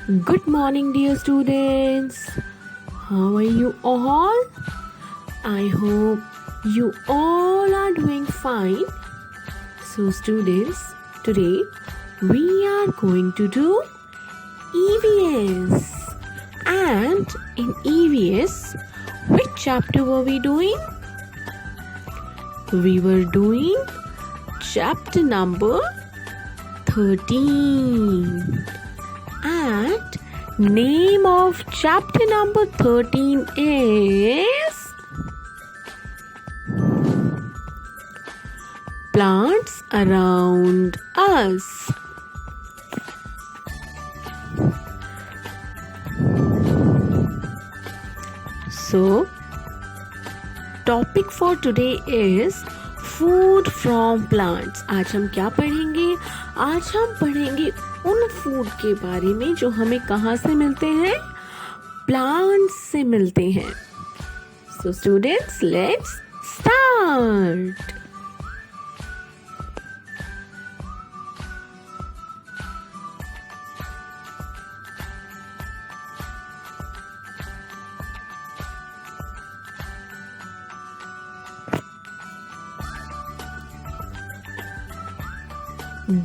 Good morning, dear students. How are you all? I hope you all are doing fine. So, students, today we are going to do EVS. And in EVS, which chapter were we doing? We were doing chapter number 13. And name of chapter number 13 is Plants Around Us. So, topic for today is food from plants. आज हम क्या पढ़ेंगे? आज हम पढ़ेंगे उन food के बारे में जो हमें कहाँ से मिलते हैं? प्लांट्स से मिलते हैं. So students, let's start.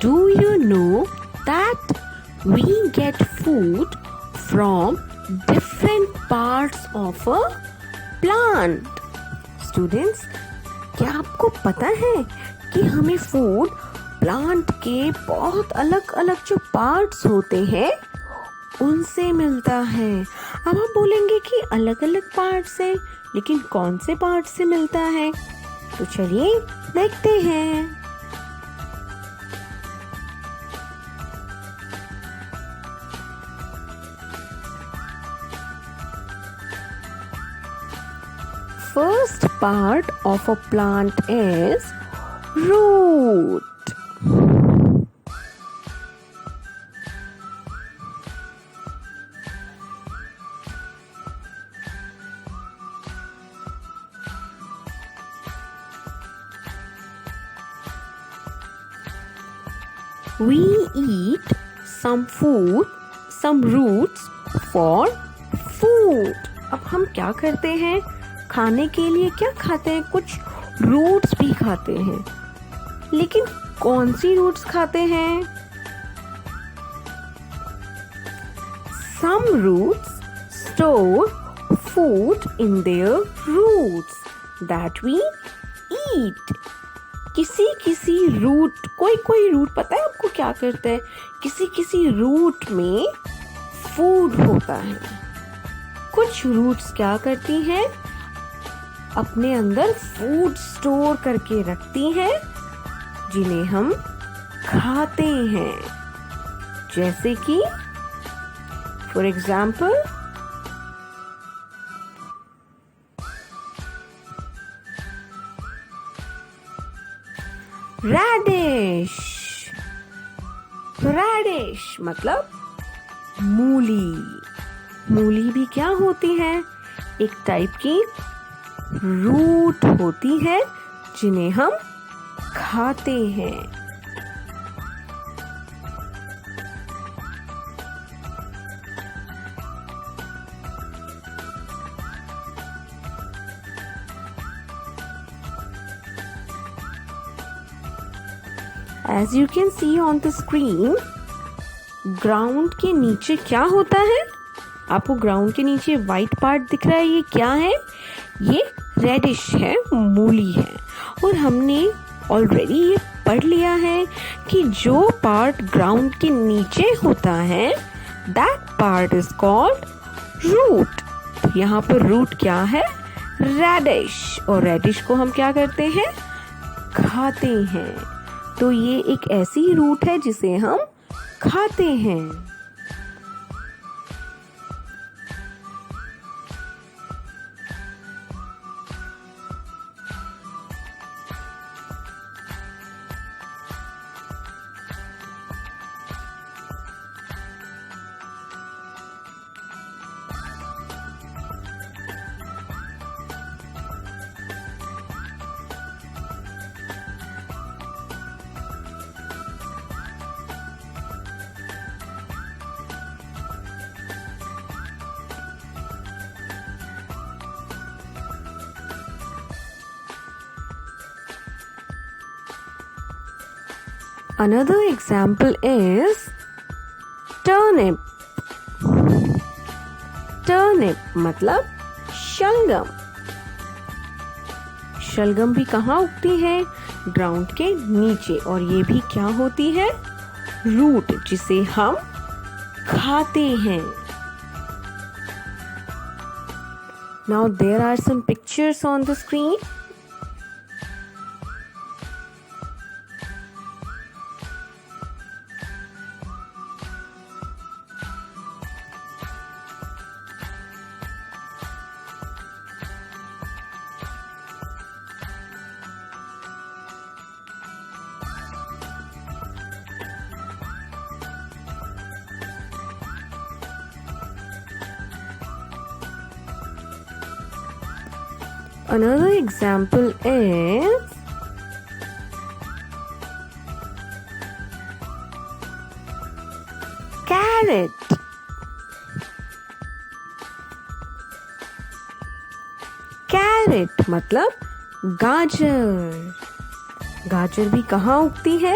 Do you know that we get food from different parts of a plant? Students, क्या आपको पता है कि हमें फूड प्लांट के बहुत अलग अलग जो पार्ट्स होते हैं उनसे मिलता है. अब आप बोलेंगे कि अलग अलग पार्ट्स हैं, लेकिन कौन से पार्ट से मिलता है? तो चलिए देखते हैं. First part of a plant is root. We eat some food, some roots for food. अब हम क्या करते हैं? खाने के लिए क्या खाते हैं? कुछ रूट्स भी खाते हैं. लेकिन कौन सी रूट्स खाते हैं? Some roots store food in their roots that we eat. किसी रूट, कोई रूट पता है आपको क्या करता है? किसी रूट में फूड होता है. कुछ रूट्स क्या करती हैं? अपने अंदर फूड स्टोर करके रखती हैं जिन्हें हम खाते हैं. जैसे कि फॉर एग्जाम्पल रैडिश. रैडिश मतलब मूली. मूली भी क्या होती है? एक टाइप की रूट होती है जिन्हें हम खाते हैं. As you can see on the screen, ground के नीचे क्या होता है? आपको ग्राउंड के नीचे व्हाइट पार्ट दिख रहा है, ये क्या है? ये रेडिश है, मूली है. और हमने ऑलरेडी ये पढ़ लिया है कि जो पार्ट ग्राउंड के नीचे होता है that part is called root. यहाँ पर रूट क्या है? रेडिश. और रेडिश को हम क्या करते हैं? खाते हैं. तो ये एक ऐसी रूट है जिसे हम खाते हैं. Another example is turnip. Turnip मतलब शलगम। शलगम भी कहाँ उगती है? ग्राउंड के नीचे, और ये भी क्या होती है? रूट, जिसे हम खाते हैं। Now there are some pictures on the screen. Another example is carrot. Carrot मतलब गाजर। गाजर भी कहाँ उगती है?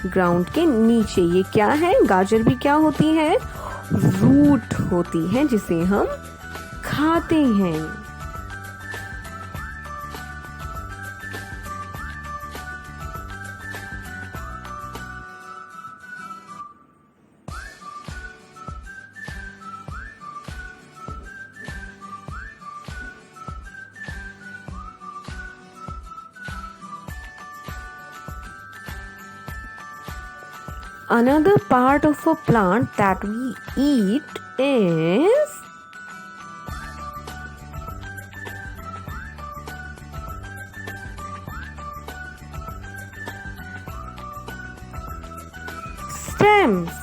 ग्राउंड के नीचे। ये क्या है? गाजर भी क्या होती है? रूट होती है, जिसे हम खाते हैं। Another part of a plant that we eat is stems.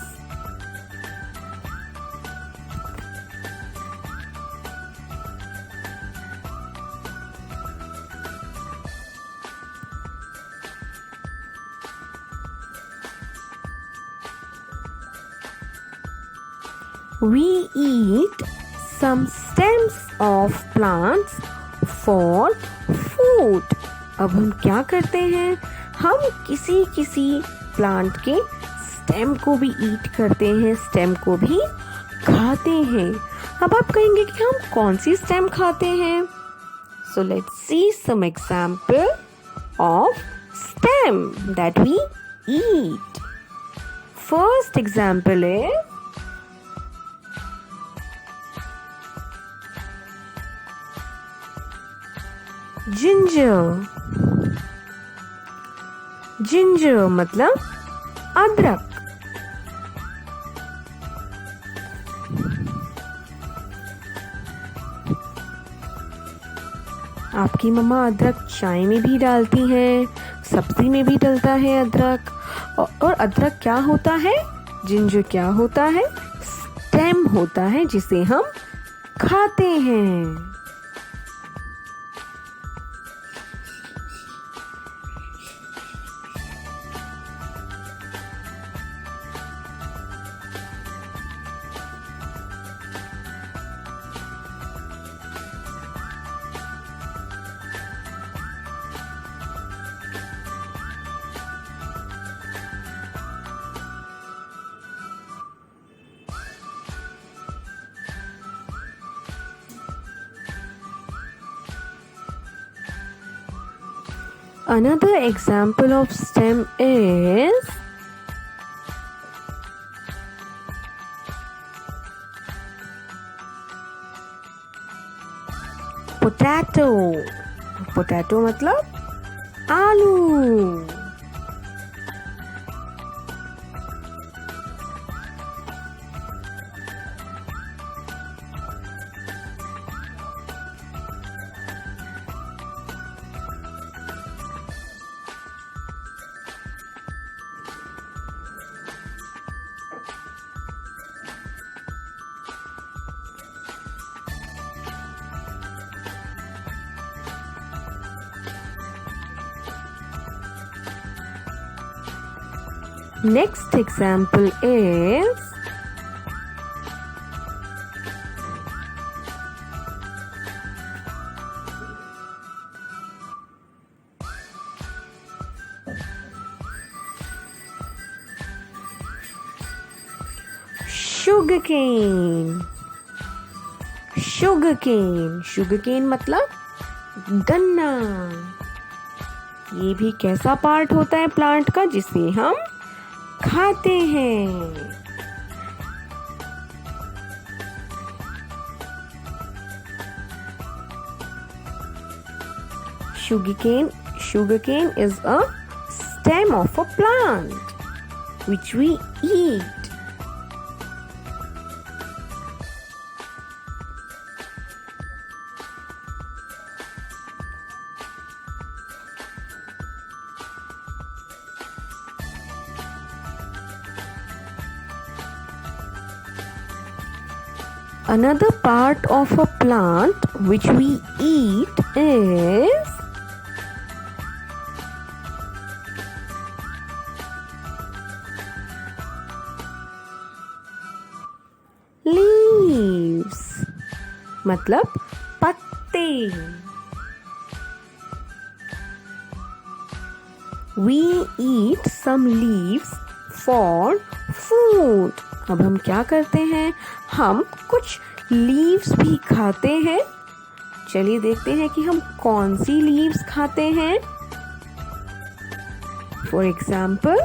We eat some stems of plants for food. अब हम क्या करते हैं? हम किसी किसी प्लांट के स्टेम को भी ईट करते हैं, स्टेम को भी खाते हैं। अब आप कहेंगे कि हम कौन सी स्टेम खाते हैं? So let's see some example of stem that we eat. First example is ginger. Ginger मतलब अदरक। आपकी मम्मा अदरक चाय में भी डालती हैं, सब्जी में भी डलता है अदरक। और अदरक क्या होता है? जिंजर क्या होता है? स्टेम होता है, जिसे हम खाते हैं। Another example of stem is potato. Potato मतलब आलू। Next example is sugarcane. Sugarcane. Sugarcane मतलब गन्ना. ये भी कैसा पार्ट होता है प्लांट का जिसे हम खाते हैं. Sugarcane is a stem of a plant which we eat. Another part of a plant which we eat is leaves. मतलब पत्ते. We eat some leaves for food. अब हम क्या करते हैं? हम कुछ लीव्स भी खाते हैं. चलिए देखते हैं कि हम कौन सी लीव्स खाते हैं. For example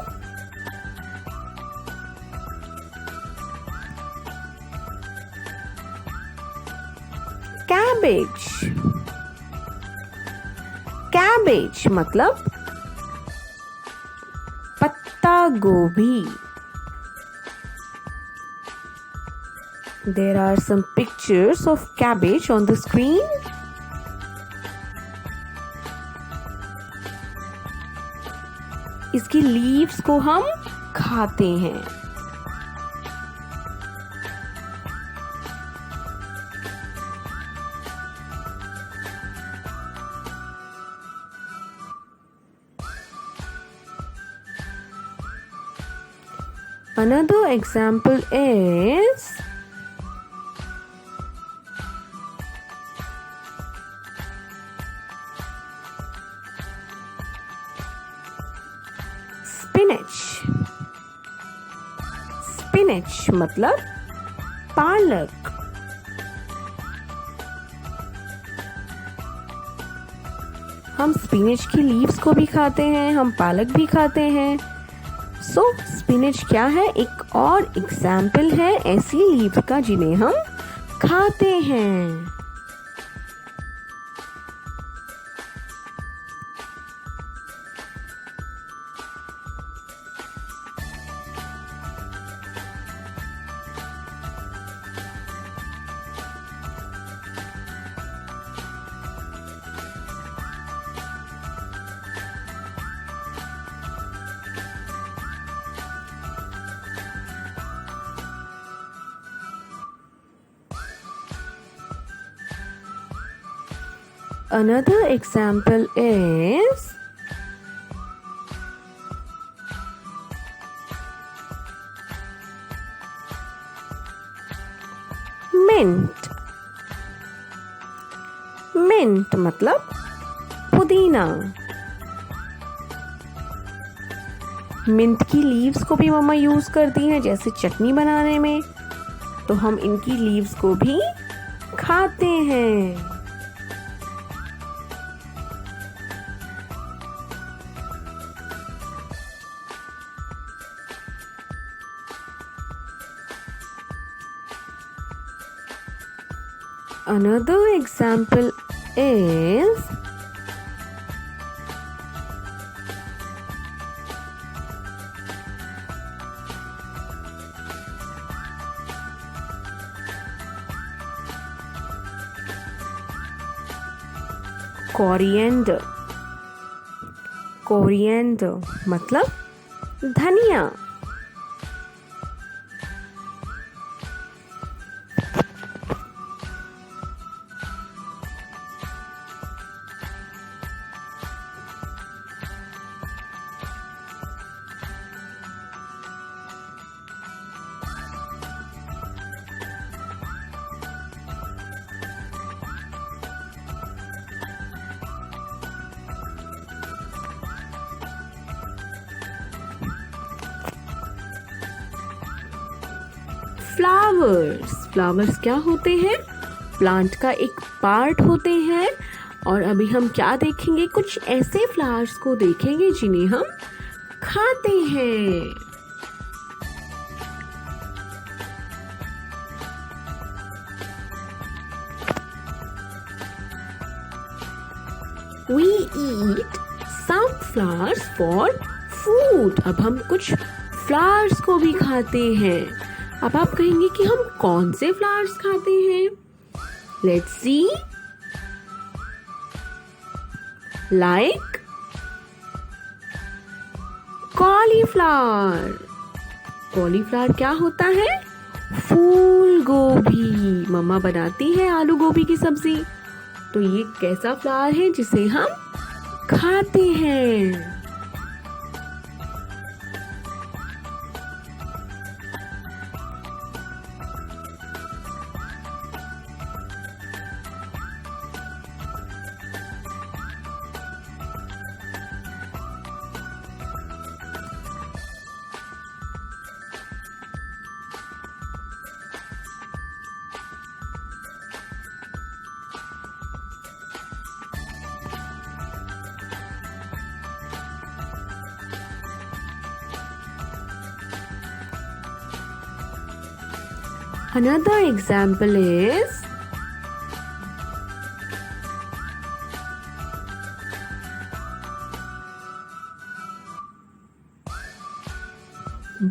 cabbage. कैबेज मतलब पत्ता गोभी. There are some pictures of cabbage on the screen. इसकी लीव्स को हम खाते हैं. Another example is spinach. Spinach मतलब पालक. हम स्पिनच की लीव्स को भी खाते हैं, हम पालक भी खाते हैं. सो स्पिनच क्या है? एक और एग्जाम्पल है ऐसी लीव्स का जिन्हें हम खाते हैं. Another example is mint. Mint मतलब पुदीना. मिंट की लीव्स को भी मम्मा यूज करती हैं जैसे चटनी बनाने में, तो हम इनकी लीव्स को भी खाते हैं. Another example is coriander. Coriander मतलब धनिया. फ्लावर्स क्या होते हैं? प्लांट का एक पार्ट होते हैं। और अभी हम क्या देखेंगे? कुछ ऐसे फ्लावर्स को देखेंगे जिन्हें हम खाते हैं। We eat some flowers for food. अब हम कुछ फ्लावर्स को भी खाते हैं। अब आप कहेंगे कि हम कौन से फ्लावर्स खाते हैं? Let's see. Like cauliflower. Cauliflower क्या होता है? फूल गोभी। मम्मा बनाती है आलू गोभी की सब्जी। तो ये कैसा फ्लावर है जिसे हम खाते हैं? Another example is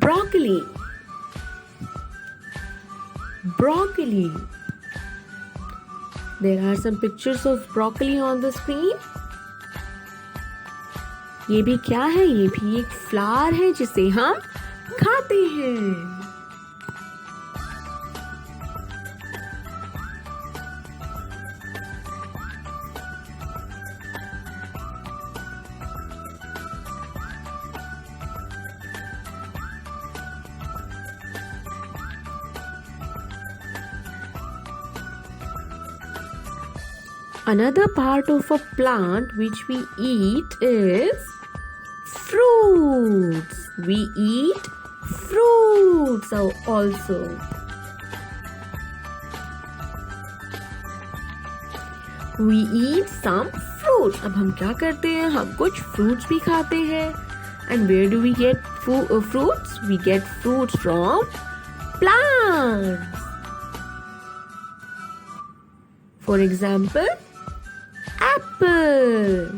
broccoli. Broccoli. There are some pictures of broccoli on the screen. ये भी क्या है? ये भी एक फ्लावर है जिसे हम खाते हैं। Another part of a plant which we eat is fruits. We eat fruits also. We eat some fruits. अब हम क्या करते हैं? हम कुछ fruits भी खाते हैं. And where do we get fruits? We get fruits from plants. For example, apple.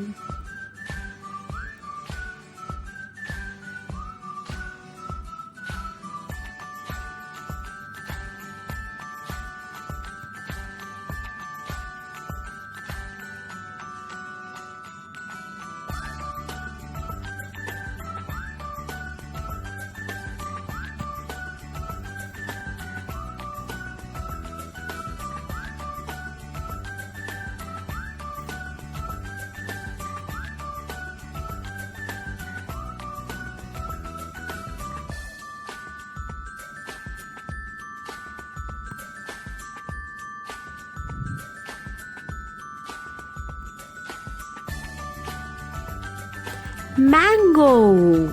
Mango.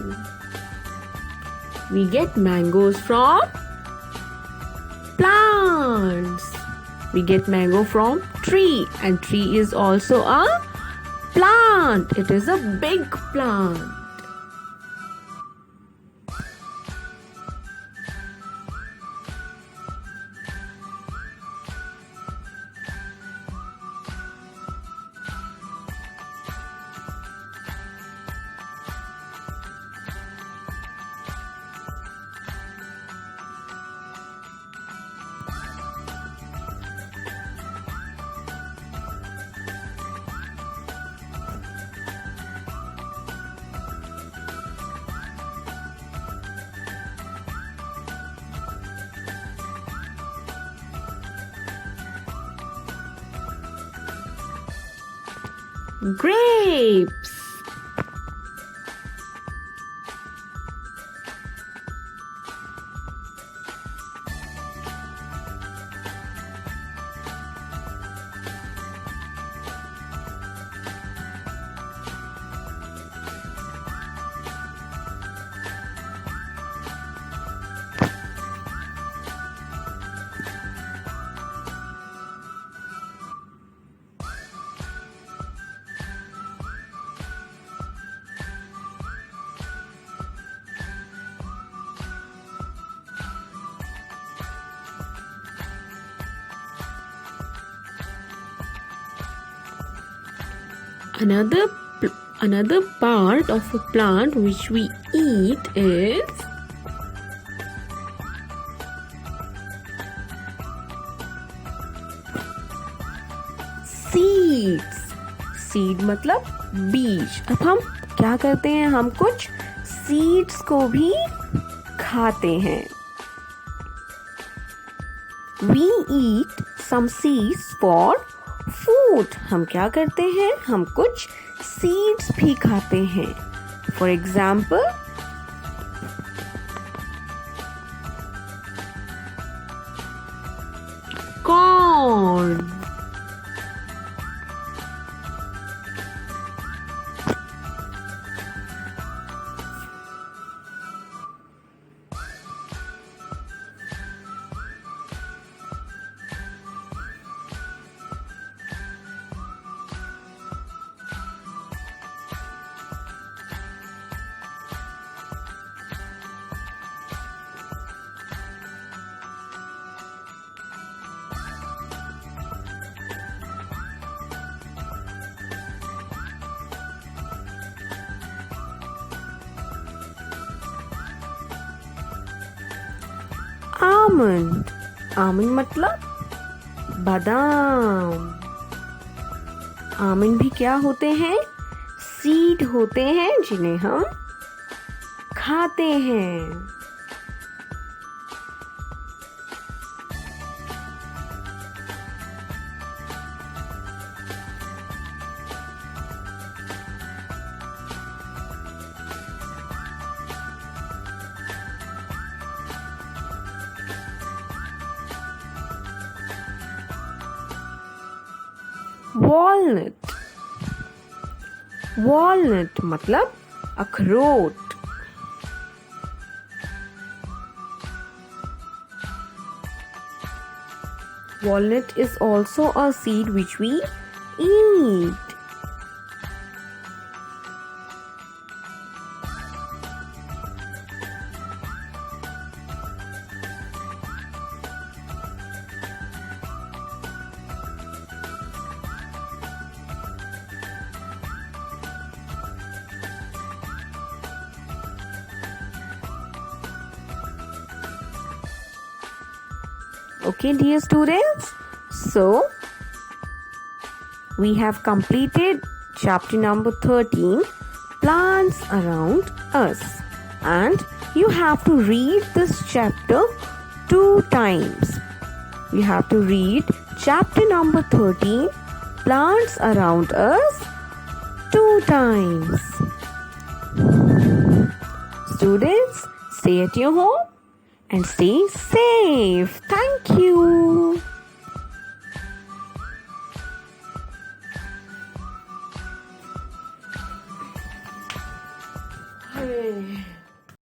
We get mangoes from plants. We get mango from tree, and tree is also a plant. It is a big plant. Grapes. Another another part of a plant which we eat is seeds. Seed मतलब बीज. अब हम क्या करते हैं, हम कुछ seeds को भी खाते हैं. We eat some seeds for food. हम क्या करते हैं, हम कुछ सीड्स भी खाते हैं. For example, corn. Almond. Almond मतलब बादाम. आमंड भी क्या होते हैं, सीड होते हैं जिन्हें हम खाते हैं. वॉलनट. वॉलनट मतलब अखरोट. Walnut is also a seed which we eat. Okay, dear students, so we have completed chapter number 13, Plants Around Us, and you have to read this chapter 2 times. You have to read chapter number 13, Plants Around Us, 2 times. Students, stay at your home and stay safe. Thank you. Hey.